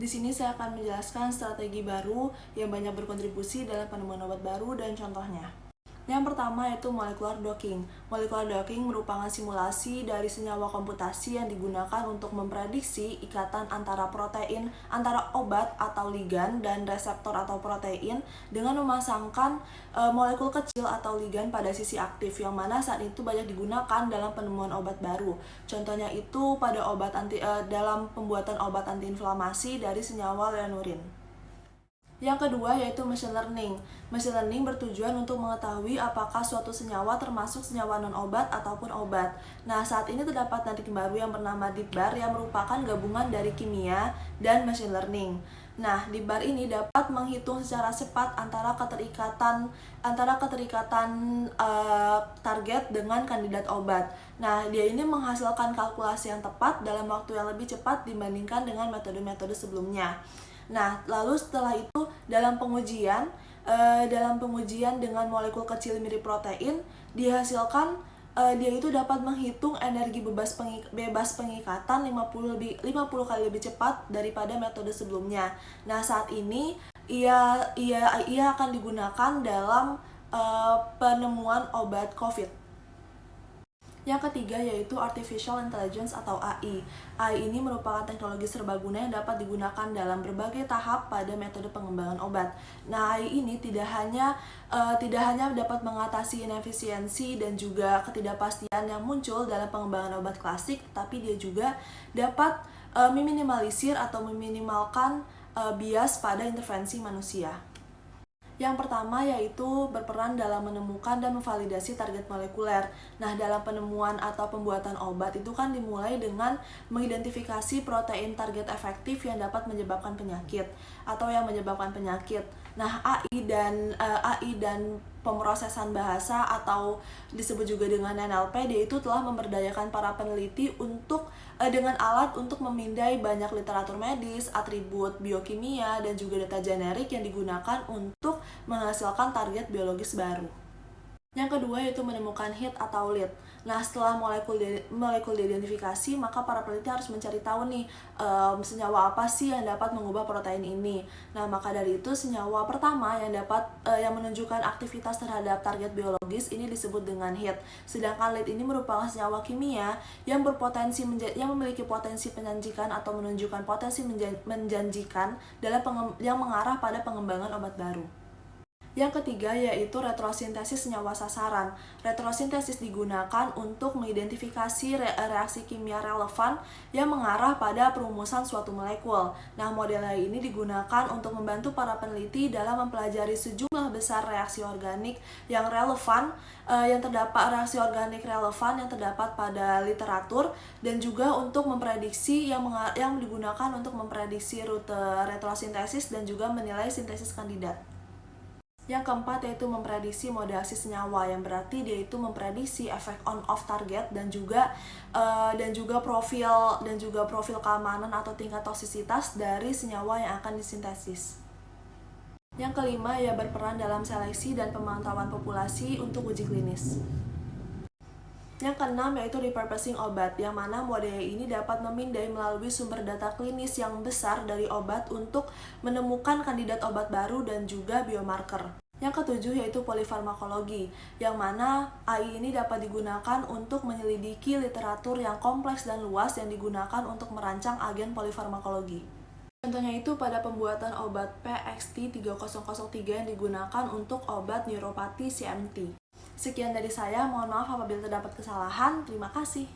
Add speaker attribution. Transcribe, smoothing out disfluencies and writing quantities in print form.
Speaker 1: Di sini saya akan menjelaskan strategi baru yang banyak berkontribusi dalam penemuan obat baru dan contohnya. Yang pertama yaitu molecular docking. Molecular docking merupakan simulasi dari senyawa komputasi yang digunakan untuk memprediksi ikatan antara protein, antara obat atau ligan dan reseptor atau protein dengan memasangkan molekul kecil atau ligan pada sisi aktif yang mana saat itu banyak digunakan dalam penemuan obat baru. Contohnya itu pada dalam pembuatan obat antiinflamasi dari senyawa leonurin. Yang kedua yaitu machine learning. Machine learning bertujuan untuk mengetahui apakah suatu senyawa termasuk senyawa non-obat ataupun obat. Nah, saat ini terdapat teknik baru yang bernama deep bar yang merupakan gabungan dari kimia dan machine learning. Nah, deep bar ini dapat menghitung secara cepat antara keterikatan target dengan kandidat obat. Nah, dia ini menghasilkan kalkulasi yang tepat dalam waktu yang lebih cepat dibandingkan dengan metode-metode sebelumnya. Nah, lalu setelah itu dalam pengujian dengan molekul kecil mirip protein dihasilkan dia itu dapat menghitung energi bebas pengikatan 50 kali lebih cepat daripada metode sebelumnya. Nah, saat ini ia akan digunakan dalam penemuan obat COVID. Yang ketiga yaitu Artificial Intelligence atau AI. AI ini merupakan teknologi serbaguna yang dapat digunakan dalam berbagai tahap pada metode pengembangan obat. Nah, AI ini tidak hanya dapat mengatasi inefisiensi dan juga ketidakpastian yang muncul dalam pengembangan obat klasik, tapi dia juga dapat meminimalisir atau meminimalkan bias pada intervensi manusia. Yang pertama yaitu berperan dalam menemukan dan memvalidasi target molekuler. Nah, dalam penemuan atau pembuatan obat itu kan dimulai dengan mengidentifikasi protein target efektif yang dapat menyebabkan penyakit atau yang menyebabkan penyakit. Nah, AI dan pemrosesan bahasa atau disebut juga dengan NLP, dia itu telah memberdayakan para peneliti untuk dengan alat untuk memindai banyak literatur medis, atribut biokimia, dan juga data generik yang digunakan untuk menghasilkan target biologis baru. Yang kedua yaitu menemukan hit atau lead. Nah, setelah molekul diidentifikasi, maka para peneliti harus mencari tahu nih senyawa apa sih yang dapat mengubah protein ini. Nah, maka dari itu senyawa pertama yang menunjukkan aktivitas terhadap target biologis ini disebut dengan hit. Sedangkan lead ini merupakan senyawa kimia yang memiliki potensi penjanjikan atau menunjukkan potensi menjanjikan yang mengarah pada pengembangan obat baru. Yang ketiga yaitu retrosintesis senyawa sasaran. Retrosintesis digunakan untuk mengidentifikasi reaksi kimia relevan yang mengarah pada perumusan suatu molekul. Nah, model ini digunakan untuk membantu para peneliti dalam mempelajari sejumlah besar reaksi organik yang relevan yang terdapat pada literatur, dan juga untuk memprediksi yang digunakan untuk memprediksi rute retrosintesis dan juga menilai sintesis kandidat. Yang keempat yaitu memprediksi modulasi senyawa, yang berarti dia itu memprediksi efek on off target dan juga profil keamanan atau tingkat toksisitas dari senyawa yang akan disintesis. Yang kelima ya berperan dalam seleksi dan pemantauan populasi untuk uji klinis. Yang keenam yaitu repurposing obat, yang mana model ini dapat memindai melalui sumber data klinis yang besar dari obat untuk menemukan kandidat obat baru dan juga biomarker. Yang ketujuh yaitu polifarmakologi, yang mana AI ini dapat digunakan untuk menyelidiki literatur yang kompleks dan luas yang digunakan untuk merancang agen polifarmakologi. Contohnya itu pada pembuatan obat PXT3003 yang digunakan untuk obat neuropati CMT. Sekian dari saya, mohon maaf apabila terdapat kesalahan. Terima kasih.